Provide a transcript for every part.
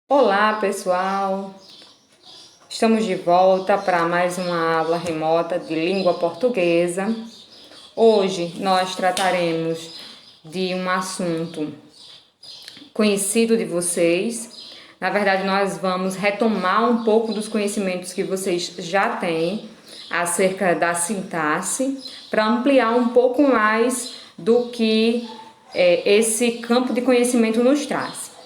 Olá, pessoal! Estamos de volta para mais uma aula remota de língua portuguesa. Hoje nós trataremos de um assunto conhecido de vocês. Na verdade, nós vamos retomar um pouco dos conhecimentos que vocês já têm acerca da sintaxe, para ampliar um pouco mais do que esse campo de conhecimento nos traz.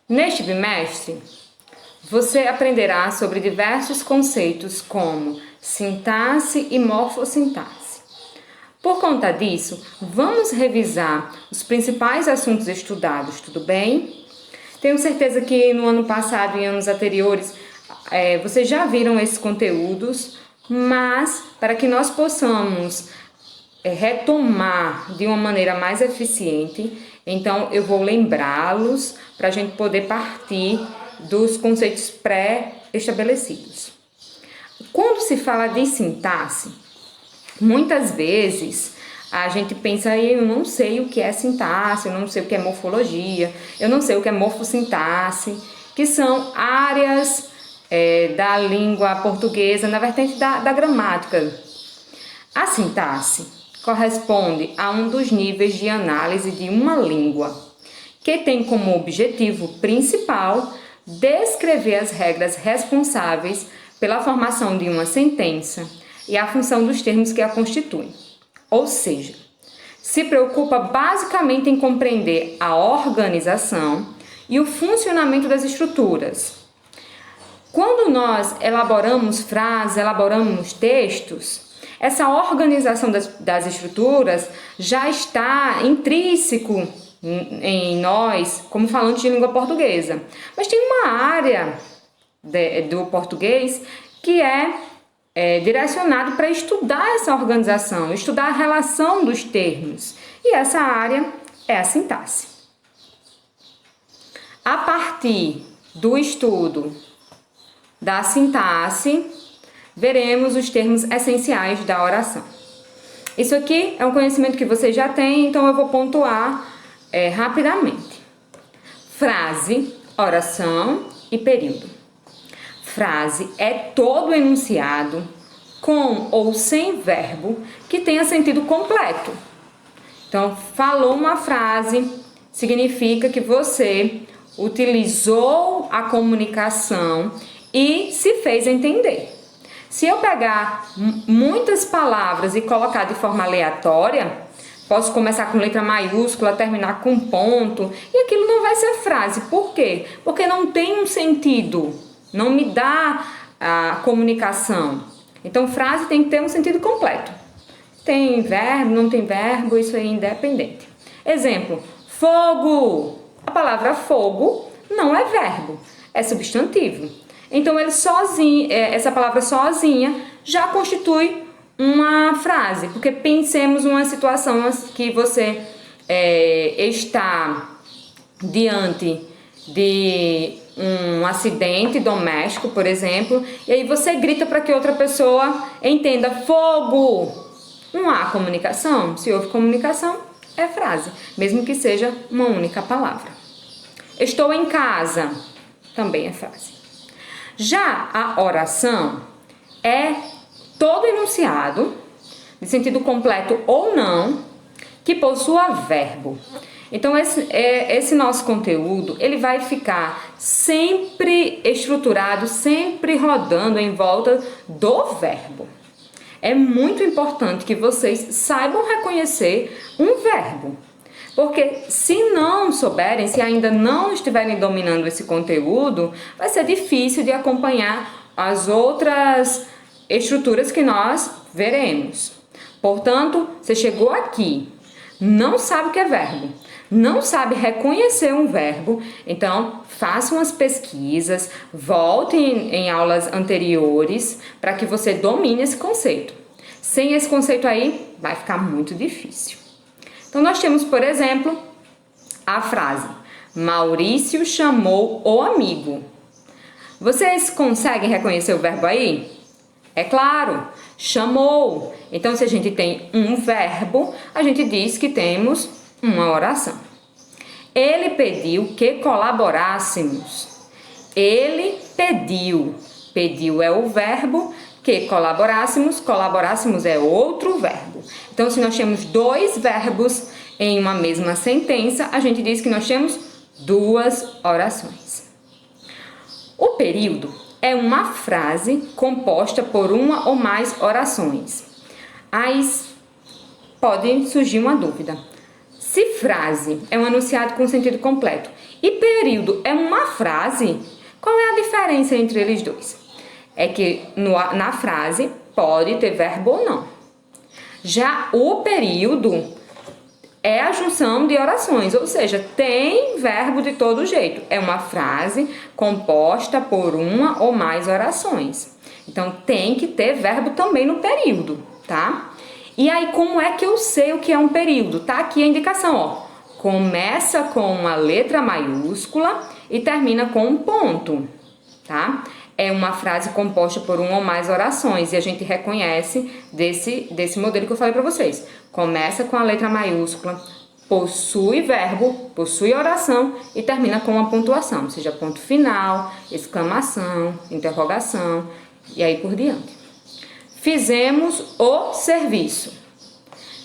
Neste bimestre, você aprenderá sobre diversos conceitos como sintaxe e morfossintaxe. Por conta disso, vamos revisar os principais assuntos estudados, tudo bem? Tenho certeza que no ano passado e anos anteriores vocês já viram esses conteúdos, mas para que nós possamos retomar de uma maneira mais eficiente, então eu vou lembrá-los para a gente poder partir dos conceitos pré-estabelecidos. Quando se fala de sintaxe, muitas vezes a gente pensa, eu não sei o que é sintaxe, eu não sei o que é morfologia, eu não sei o que é morfossintaxe, que são áreas da língua portuguesa na vertente da gramática. A sintaxe corresponde a um dos níveis de análise de uma língua, que tem como objetivo principal descrever as regras responsáveis pela formação de uma sentença e a função dos termos que a constituem. Ou seja, se preocupa basicamente em compreender a organização e o funcionamento das estruturas. Quando nós elaboramos frases, elaboramos textos, essa organização das estruturas já está intrínseco em nós, como falantes de língua portuguesa. Mas tem uma área do português que é direcionado para estudar essa organização, estudar a relação dos termos. E essa área é a sintaxe. A partir do estudo da sintaxe, veremos os termos essenciais da oração. Isso aqui é um conhecimento que você já tem, então eu vou pontuar rapidamente. Frase, oração e período. Frase é todo enunciado com ou sem verbo que tenha sentido completo. Então, falou uma frase, significa que você utilizou a comunicação e se fez entender. Se eu pegar muitas palavras e colocar de forma aleatória, posso começar com letra maiúscula, terminar com ponto, e aquilo não vai ser frase. Por quê? Porque não tem um sentido, não me dá a comunicação. Então, frase tem que ter um sentido completo. Tem verbo, não tem verbo, isso é independente. Exemplo, fogo. A palavra fogo não é verbo, é substantivo. Então, ele sozinho, essa palavra sozinha já constitui uma frase, porque pensemos uma situação que você está diante de um acidente doméstico, por exemplo, e aí você grita para que outra pessoa entenda fogo. Não há comunicação. Se houve comunicação, é frase, mesmo que seja uma única palavra. Estou em casa, também é frase. Já a oração é todo enunciado, de sentido completo ou não, que possua verbo. Então, esse nosso conteúdo, ele vai ficar sempre estruturado, sempre rodando em volta do verbo. É muito importante que vocês saibam reconhecer um verbo. Porque se não souberem, se ainda não estiverem dominando esse conteúdo, vai ser difícil de acompanhar as outras estruturas que nós veremos. Portanto, você chegou aqui, não sabe o que é verbo, não sabe reconhecer um verbo, então faça umas pesquisas, volte em aulas anteriores para que você domine esse conceito. Sem esse conceito aí, vai ficar muito difícil. Então, nós temos, por exemplo, a frase Maurício chamou o amigo. Vocês conseguem reconhecer o verbo aí? É claro, chamou. Então, se a gente tem um verbo, a gente diz que temos uma oração. Ele pediu que colaborássemos. Ele pediu. Pediu é o verbo, que colaborássemos. Colaborássemos é outro verbo. Então, se nós temos dois verbos em uma mesma sentença, a gente diz que nós temos duas orações. O período é uma frase composta por uma ou mais orações. Aí pode surgir uma dúvida. Se frase é um enunciado com sentido completo e período é uma frase, qual é a diferença entre eles dois? É que na frase pode ter verbo ou não. Já o período é a junção de orações, ou seja, tem verbo de todo jeito. É uma frase composta por uma ou mais orações. Então, tem que ter verbo também no período, tá? E aí, como é que eu sei o que é um período? Tá aqui a indicação, ó. Começa com uma letra maiúscula e termina com um ponto, tá? É uma frase composta por uma ou mais orações e a gente reconhece desse modelo que eu falei para vocês. Começa com a letra maiúscula, possui verbo, possui oração e termina com uma pontuação, seja ponto final, exclamação, interrogação e aí por diante. Fizemos o serviço.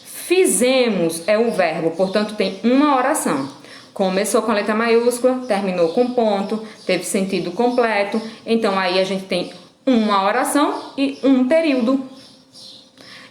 Fizemos é um verbo, portanto tem uma oração. Começou com a letra maiúscula, terminou com ponto, teve sentido completo. Então, aí a gente tem uma oração e um período.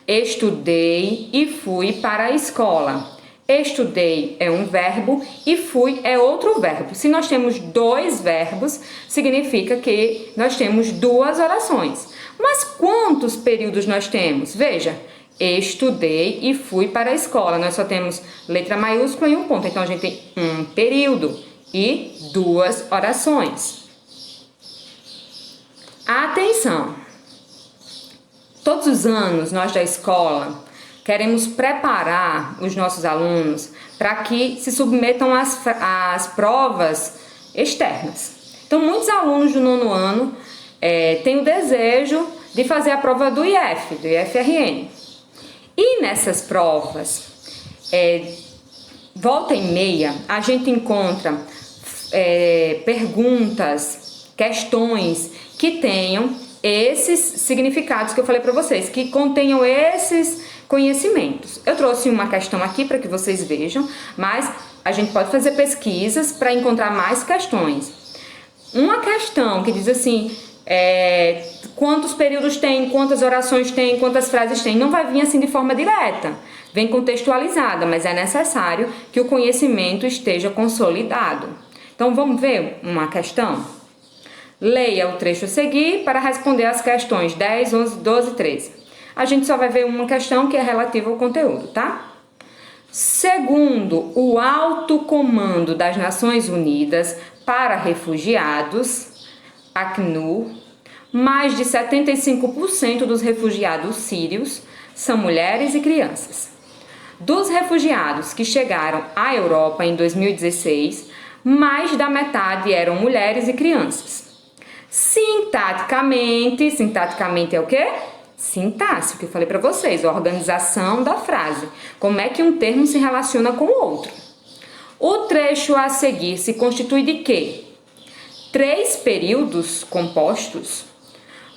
Estudei e fui para a escola. Estudei é um verbo e fui é outro verbo. Se nós temos dois verbos, significa que nós temos duas orações. Mas quantos períodos nós temos? Veja. Estudei e fui para a escola. Nós só temos letra maiúscula e um ponto. Então, a gente tem um período e duas orações. Atenção! Todos os anos, nós da escola queremos preparar os nossos alunos para que se submetam às provas externas. Então, muitos alunos do 9º ano têm o desejo de fazer a prova do IF, do IFRN. E nessas provas, volta e meia, a gente encontra perguntas, questões que tenham esses significados que eu falei para vocês, que contenham esses conhecimentos. Eu trouxe uma questão aqui para que vocês vejam, mas a gente pode fazer pesquisas para encontrar mais questões. Uma questão que diz assim... quantos períodos tem, quantas orações tem, quantas frases tem, não vai vir assim de forma direta, vem contextualizada, mas é necessário que o conhecimento esteja consolidado. Então vamos ver uma questão? Leia o trecho a seguir para responder as questões 10, 11, 12 e 13. A gente só vai ver uma questão que é relativa ao conteúdo, tá? Segundo o Alto Comando das Nações Unidas para Refugiados, Acnur, mais de 75% dos refugiados sírios são mulheres e crianças. Dos refugiados que chegaram à Europa em 2016, mais da metade eram mulheres e crianças. Sintaticamente é o quê? Sintaxe, que eu falei para vocês, a organização da frase. Como é que um termo se relaciona com o outro? O trecho a seguir se constitui de quê? 3 períodos compostos,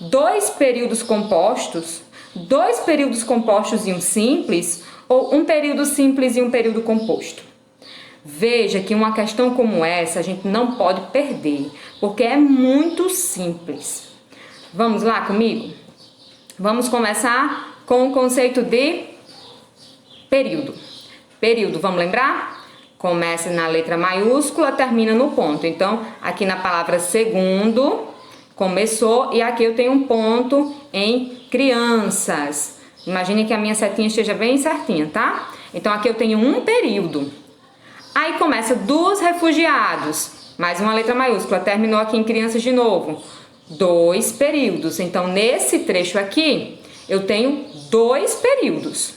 2 períodos compostos, 2 períodos compostos e um simples, ou um período simples e um período composto. Veja que uma questão como essa a gente não pode perder, porque é muito simples. Vamos lá comigo? Vamos começar com o conceito de período. Período, vamos lembrar? Começa na letra maiúscula, termina no ponto. Então, aqui na palavra segundo, começou e aqui eu tenho um ponto em crianças. Imagine que a minha setinha esteja bem certinha, tá? Então, aqui eu tenho um período. Aí começa dos refugiados, mais uma letra maiúscula, terminou aqui em crianças de novo. 2 períodos. Então, nesse trecho aqui, eu tenho 2 períodos.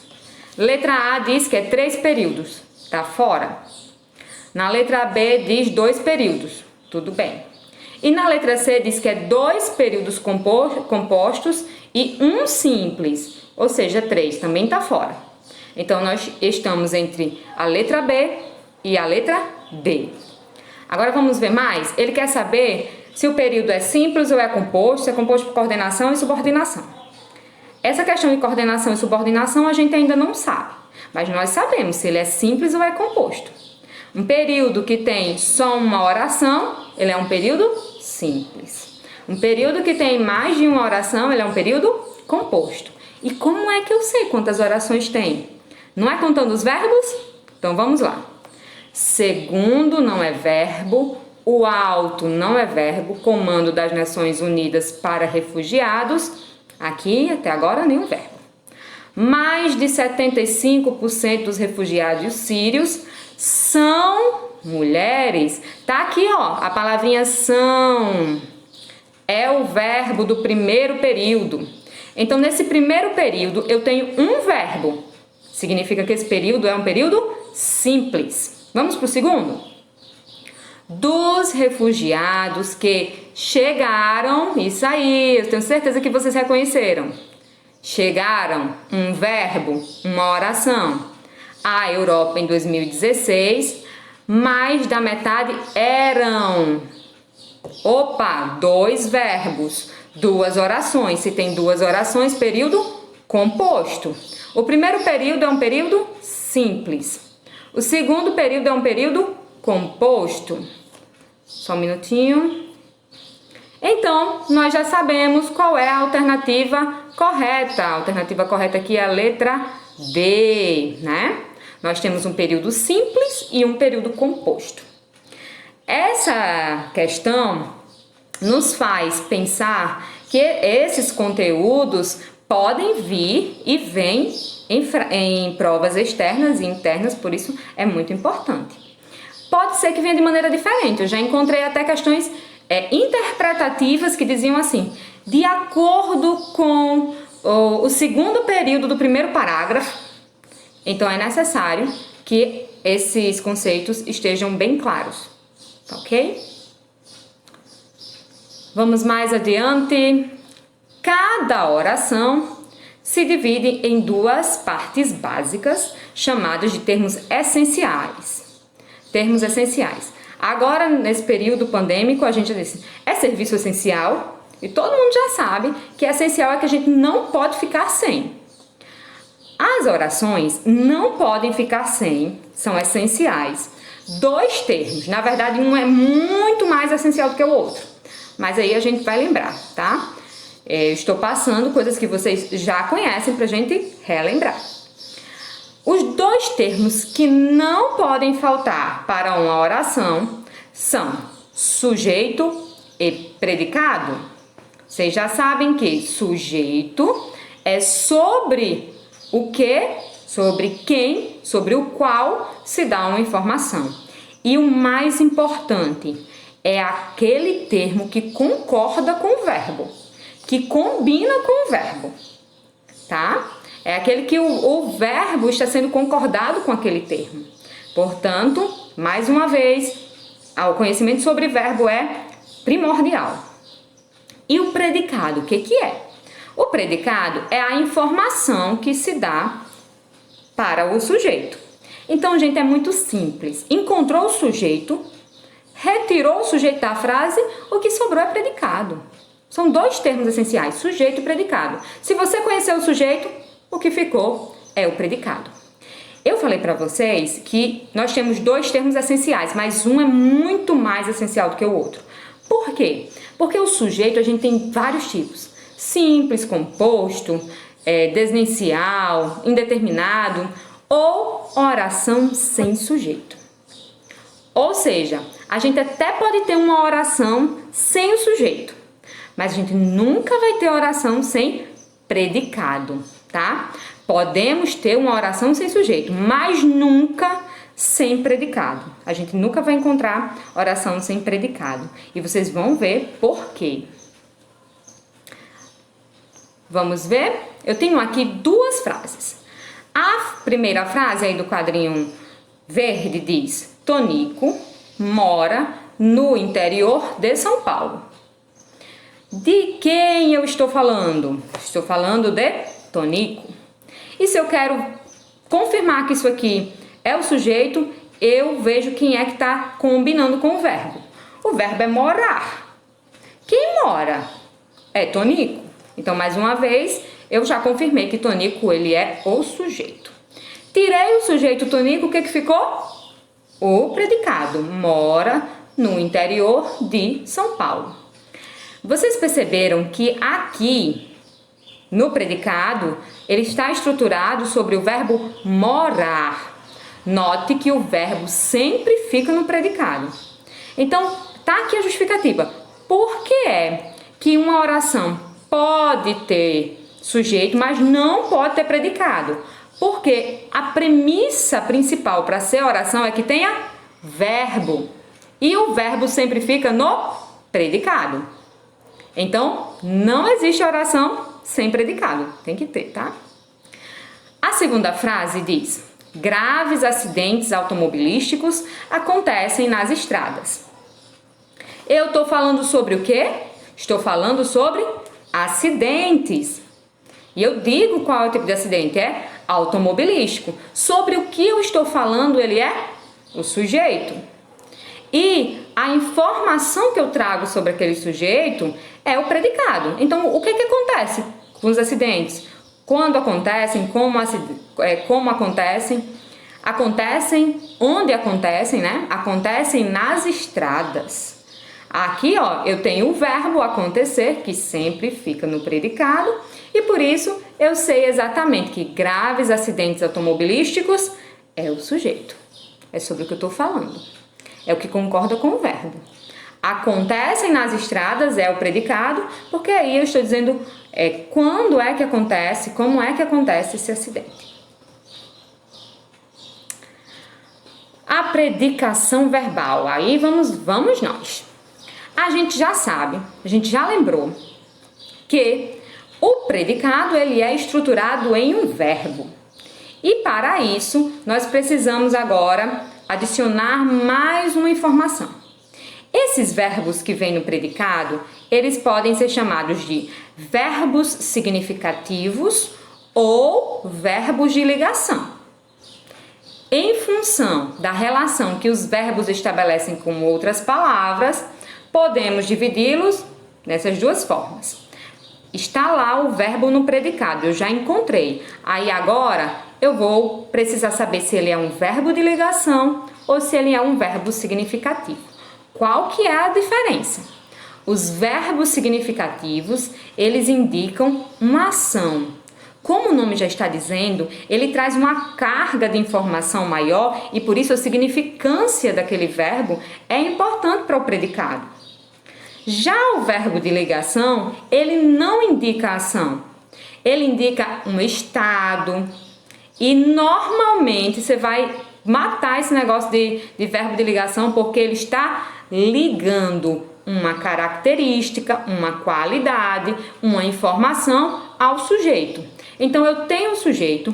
Letra A diz que é 3 períodos. Tá fora. Na letra B diz 2 períodos. Tudo bem. E na letra C diz que é 2 períodos compostos e um simples, ou seja, 3, também está fora. Então, nós estamos entre a letra B e a letra D. Agora vamos ver mais? Ele quer saber se o período é simples ou é composto, se é composto por coordenação e subordinação. Essa questão de coordenação e subordinação a gente ainda não sabe, mas nós sabemos se ele é simples ou é composto. Um período que tem só uma oração, ele é um período simples. Um período que tem mais de uma oração, ele é um período composto. E como é que eu sei quantas orações tem? Não é contando os verbos? Então vamos lá. Segundo não é verbo, o alto não é verbo, Comando das Nações Unidas para Refugiados, aqui até agora nenhum verbo. Mais de 75% dos refugiados sírios são mulheres. Tá aqui, ó, a palavrinha são. É o verbo do primeiro período. Então, nesse primeiro período, eu tenho um verbo. Significa que esse período é um período simples. Vamos para o segundo? Dos refugiados que chegaram, isso aí, eu tenho certeza que vocês reconheceram. Chegaram, um verbo, uma oração. À Europa em 2016, mais da metade eram. Opa, 2 verbos, 2 orações. Se tem 2 orações, período composto. O primeiro período é um período simples. O segundo período é um período composto. Só um minutinho. Então, nós já sabemos qual é a alternativa correta. A alternativa correta aqui é a letra D, né? Nós temos um período simples e um período composto. Essa questão nos faz pensar que esses conteúdos podem vir e vêm em provas externas e internas, por isso é muito importante. Pode ser que venha de maneira diferente. Eu já encontrei até questões interpretativas que diziam assim: de acordo com o segundo período do primeiro parágrafo, então é necessário que esses conceitos estejam bem claros, ok? Vamos mais adiante. Cada oração se divide em 2 partes básicas, chamadas de termos essenciais. Termos essenciais. Agora, nesse período pandêmico, a gente já disse, é serviço essencial, e todo mundo já sabe que essencial é que a gente não pode ficar sem. As orações não podem ficar sem, são essenciais. 2 termos, na verdade, um é muito mais essencial do que o outro, mas aí a gente vai lembrar, tá? Eu estou passando coisas que vocês já conhecem pra gente relembrar. Os 2 termos que não podem faltar para uma oração são sujeito e predicado. Vocês já sabem que sujeito é sobre o que, sobre quem, sobre o qual se dá uma informação. E o mais importante é aquele termo que concorda com o verbo, que combina com o verbo, tá? É aquele que o verbo está sendo concordado com aquele termo. Portanto, mais uma vez, o conhecimento sobre verbo é primordial. E o predicado, o que é? O predicado é a informação que se dá para o sujeito. Então, gente, é muito simples. Encontrou o sujeito, retirou o sujeito da frase, o que sobrou é predicado. São 2 termos essenciais, sujeito e predicado. Se você conhecer o sujeito, o que ficou é o predicado. Eu falei para vocês que nós temos 2 termos essenciais, mas um é muito mais essencial do que o outro. Por quê? Porque o sujeito a gente tem vários tipos. Simples, composto, desinicial, indeterminado ou oração sem sujeito. Ou seja, a gente até pode ter uma oração sem o sujeito, mas a gente nunca vai ter oração sem predicado, tá? Podemos ter uma oração sem sujeito, mas nunca sem predicado. A gente nunca vai encontrar oração sem predicado. E vocês vão ver por quê. Vamos ver? Eu tenho aqui 2 frases. A primeira frase aí do quadrinho verde diz: Tonico mora no interior de São Paulo. De quem eu estou falando? Estou falando de Tonico. E se eu quero confirmar que isso aqui é o sujeito, eu vejo quem é que está combinando com o verbo. O verbo é morar. Quem mora? É Tonico. Então, mais uma vez, eu já confirmei que Tonico, ele é o sujeito. Tirei o sujeito Tonico, o que ficou? O predicado. Mora no interior de São Paulo. Vocês perceberam que aqui, no predicado, ele está estruturado sobre o verbo morar. Note que o verbo sempre fica no predicado. Então, tá aqui a justificativa. Por que é que uma oração pode ter sujeito, mas não pode ter predicado? Porque a premissa principal para ser oração é que tenha verbo. E o verbo sempre fica no predicado. Então, não existe oração sem predicado. Tem que ter, tá? A segunda frase diz: graves acidentes automobilísticos acontecem nas estradas. Eu estou falando sobre o quê? Estou falando sobre acidentes. E eu digo qual é o tipo de acidente, é automobilístico. Sobre o que eu estou falando, ele é o sujeito. E a informação que eu trago sobre aquele sujeito é o predicado. Então, o que acontece com os acidentes? Quando acontecem, como acontecem? Acontecem onde acontecem, né? Acontecem nas estradas. Aqui, ó, eu tenho o verbo acontecer, que sempre fica no predicado, e por isso eu sei exatamente que graves acidentes automobilísticos é o sujeito. É sobre o que eu estou falando. É o que concorda com o verbo. Acontecem nas estradas é o predicado, porque aí eu estou dizendo quando é que acontece, como é que acontece esse acidente. A predicação verbal. Aí vamos nós. A gente já sabe, a gente já lembrou que o predicado ele é estruturado em um verbo. E para isso, nós precisamos agora adicionar mais uma informação. Esses verbos que vêm no predicado, eles podem ser chamados de verbos significativos ou verbos de ligação. Em função da relação que os verbos estabelecem com outras palavras, podemos dividi-los nessas duas formas. Está lá o verbo no predicado, eu já encontrei. Aí agora eu vou precisar saber se ele é um verbo de ligação ou se ele é um verbo significativo. Qual que é a diferença? Os verbos significativos, eles indicam uma ação. Como o nome já está dizendo, ele traz uma carga de informação maior e por isso a significância daquele verbo é importante para o predicado. Já o verbo de ligação, ele não indica a ação. Ele indica um estado e normalmente você vai matar esse negócio de verbo de ligação porque ele está ligando uma característica, uma qualidade, uma informação ao sujeito. Então eu tenho um sujeito,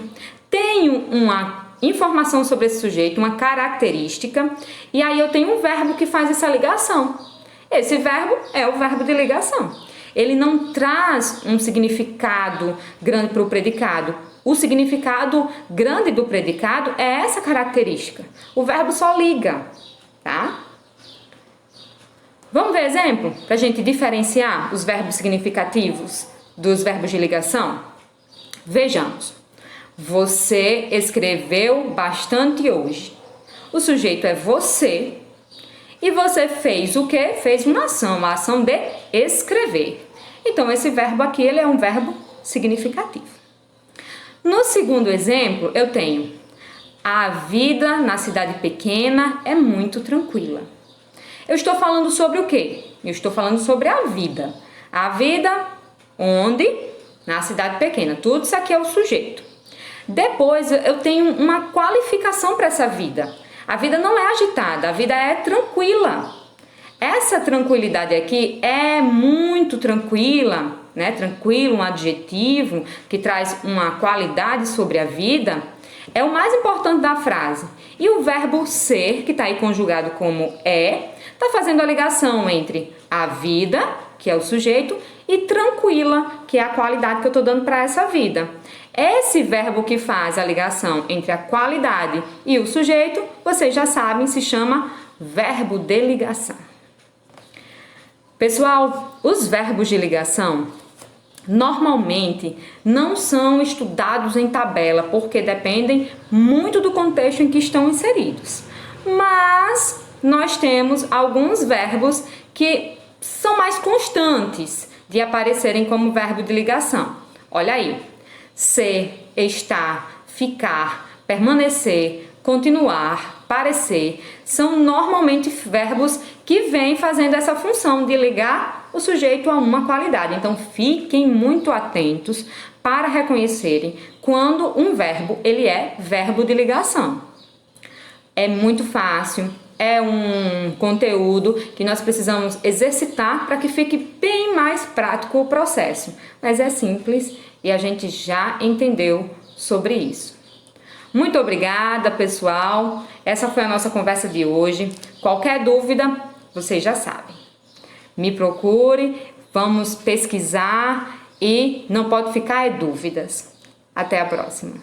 tenho uma informação sobre esse sujeito, uma característica, e aí eu tenho um verbo que faz essa ligação. Esse verbo é o verbo de ligação. Ele não traz um significado grande para o predicado. O significado grande do predicado é essa característica. O verbo só liga, tá? Vamos ver exemplo para a gente diferenciar os verbos significativos dos verbos de ligação? Vejamos. Você escreveu bastante hoje. O sujeito é você. E você fez o quê? Fez uma ação de escrever. Então, esse verbo aqui, ele é um verbo significativo. No segundo exemplo, eu tenho: a vida na cidade pequena é muito tranquila. Eu estou falando sobre o quê? Eu estou falando sobre a vida. A vida onde? Na cidade pequena. Tudo isso aqui é o sujeito. Depois, eu tenho uma qualificação para essa vida. A vida não é agitada, a vida é tranquila. Essa tranquilidade aqui é muito tranquila, né? Tranquilo, um adjetivo que traz uma qualidade sobre a vida. é o mais importante da frase. E o verbo ser, que está aí conjugado como está fazendo a ligação entre a vida, que é o sujeito, e tranquila, que é a qualidade que eu estou dando para essa vida. Esse verbo que faz a ligação entre a qualidade e o sujeito, vocês já sabem, se chama verbo de ligação. Pessoal, os verbos de ligação normalmente não são estudados em tabela, porque dependem muito do contexto em que estão inseridos. Mas nós temos alguns verbos que são mais constantes de aparecerem como verbo de ligação. Olha aí: ser, estar, ficar, permanecer, continuar, parecer, são normalmente verbos que vêm fazendo essa função de ligar o sujeito a uma qualidade. Então, fiquem muito atentos para reconhecerem quando um verbo ele é verbo de ligação. É muito fácil, é um conteúdo que nós precisamos exercitar para que fique bem mais prático o processo. Mas é simples e a gente já entendeu sobre isso. Muito obrigada, pessoal. Essa foi a nossa conversa de hoje. Qualquer dúvida, vocês já sabem. Me procure, vamos pesquisar e não pode ficar dúvidas. Até a próxima.